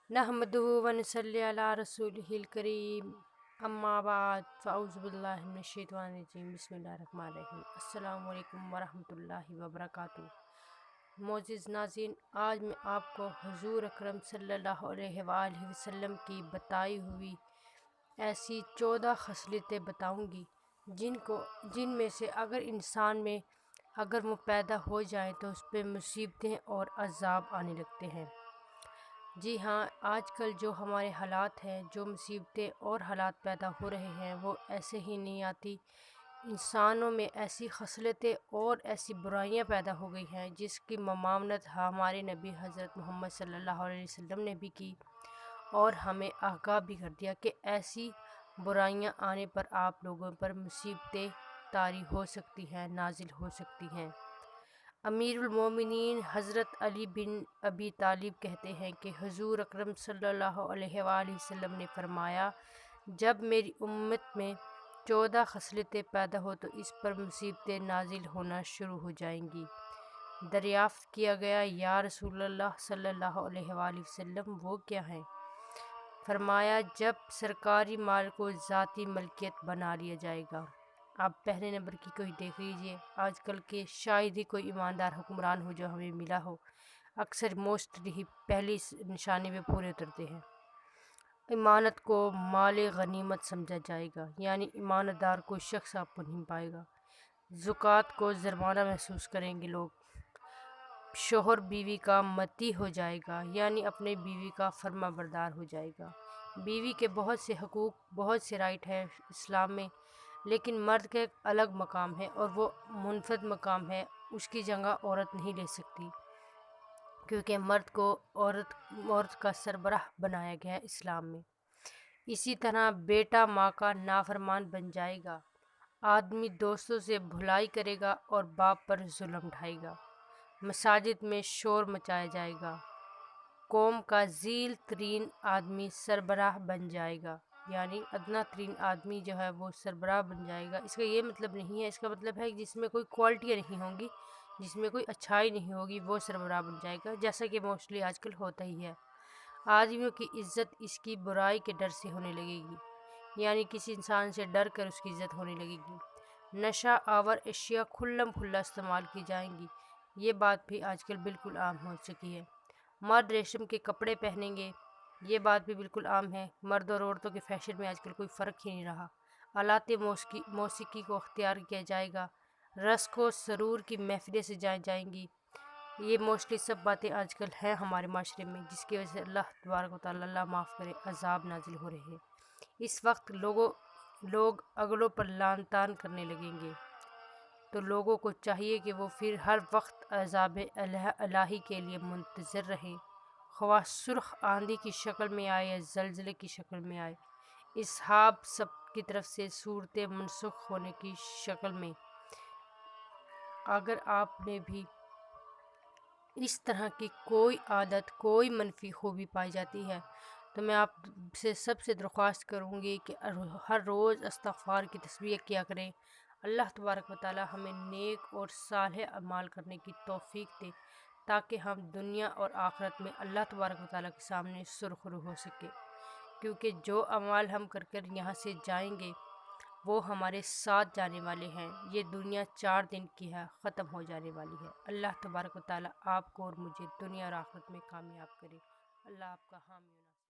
नहमदुहु व नसल्ली अला रसूलिहिल करीम अम्मा बाद फ़अऊज़ु बिल्लाहि मिनश शैतानिर रजीम बिस्मिल्लाहिर रहमानिर रहीम अस्सलामु अलैकुम व रहमतुल्लाहि व बरकातुहू। मोअज़्ज़िज़ नाज़रीन, आज मैं आपको हुज़ूर अकरम सल्लल्लाहु अलैहि वसल्लम की बताई हुई ऐसी 14 खसलतें बताऊंगी जिनमें से अगर इंसान में अगर वो पैदा हो जाए तो उस पर मुसीबतें और अज़ाब आने लगते हैं। जी हाँ, आजकल जो हमारे हालात हैं, जो मुसीबतें और हालात पैदा हो रहे हैं वो ऐसे ही नहीं आती। इंसानों में ऐसी खसलतें और ऐसी बुराइयां पैदा हो गई हैं जिसकी ममानत हमारे नबी हज़रत मोहम्मद सल्लल्लाहु अलैहि वसल्लम ने भी की और हमें आगाह भी कर दिया कि ऐसी बुराइयां आने पर आप लोगों पर मुसीबतें तारी हो सकती हैं, नाजिल हो सकती हैं। अमीरुल मोमिनीन हज़रत अली बिन अबी तालिब कहते हैं कि हुज़ूर अकरम सल्लल्लाहु अलैहि वसल्लम ने फरमाया, जब मेरी उम्मत में 14 खसलतें पैदा हो तो इस पर मुसीबतें नाजिल होना शुरू हो जाएंगी। दरियाफ़्त किया गया, या रसूलल्लाह सल्लल्लाहु अलैहि वसल्लम वो क्या हैं? फरमाया, जब सरकारी माल को ज़ाती मलकियत बना लिया जाएगा। आप पहले नंबर की कोई देख लीजिए, आजकल के शायद ही कोई ईमानदार हुक्मरान हो जो हमें मिला हो, अक्सर मोस्टली ही पहली निशानी में पूरे उतरते हैं। इमानत को माल गनीमत समझा जाएगा, यानी ईमानदार कोई शख्स आपको नहीं पाएगा। ज़कात को जुर्माना महसूस करेंगे लोग। शोहर बीवी का मती हो जाएगा, यानी अपने बीवी का फर्मा बरदार हो जाएगा। बीवी के बहुत से हकूक़, बहुत से राइट हैं इस्लाम में, लेकिन मर्द का एक अलग मकाम है और वो मुनफरद मकाम है, उसकी जगह औरत नहीं ले सकती, क्योंकि मर्द को औरत का सरबराह बनाया गया है इस्लाम में। इसी तरह बेटा माँ का नाफरमान बन जाएगा, आदमी दोस्तों से भुलाई करेगा और बाप पर जुल्म ढाएगा, मसाजिद में शोर मचाया जाएगा, कौम का ज़ील तरीन आदमी सरबराह बन जाएगा, यानी अदना तरीन आदमी जो है वो सरबराह बन जाएगा। इसका ये मतलब नहीं है, इसका मतलब है जिसमें कोई क्वालिटियाँ नहीं होंगी, जिसमें कोई अच्छाई नहीं होगी, वो सरबराह बन जाएगा, जैसा कि मोस्टली आजकल होता ही है। आदमियों की इज़्ज़त इसकी बुराई के डर से होने लगेगी, यानी किसी इंसान से डर कर उसकी इज़्ज़त होने लगेगी। नशा आवर अशिया खुल्लम खुल्ला इस्तेमाल की जाएंगी, ये बात भी आजकल बिल्कुल आम हो चुकी है। मर्द रेशम के कपड़े पहनेंगे, ये बात भी बिल्कुल आम है। मर्द और औरतों के फैशन में आजकल कोई फ़र्क ही नहीं रहा। आलाते मौसीकी को अख्तियार किया जाएगा, रस्क व सरूर की महफिलें सजाई जाएंगी। ये मोस्टली सब बातें आजकल हैं हमारे माशरे में, जिसकी वजह से अल्लाह तबारक व तआला, अल्लाह माफ़ करे, अजाब नाजिल हो रहे हैं। इस वक्त लोग अगलों पर लान तान करने लगेंगे, तो लोगों को चाहिए कि वो फिर हर वक्त अज़ाब इलाही के लिए मुंतज़िर रहें, ख्वाह सुर्ख आंधी की शक्ल में आए या ज़लज़ले की शक्ल में आए। इसहाब सब की तरफ से सूरतें मनसूख होने की शक्ल में। अगर आपने भी इस तरह की कोई आदत, कोई मनफी खूबी पाई जाती है, तो मैं आपसे सबसे दरख्वास्त करूँगी कि हर रोज़ इस्तिग़फ़ार की तस्बीह किया करें। अल्लाह तबारक व तआला हमें नेक और सालेह अमाल करने की तौफ़ीक दे, ताकि हम दुनिया और आखिरत में अल्लाह तबारक व तआला के सामने सुरखरू हो सके, क्योंकि जो अमाल हम कर कर यहाँ से जाएंगे वो हमारे साथ जाने वाले हैं। ये दुनिया 4 दिन की है, ख़त्म हो जाने वाली है। अल्लाह तबारक व तआला आपको और मुझे दुनिया और आखिरत में कामयाब करे। अल्लाह आपका हामी।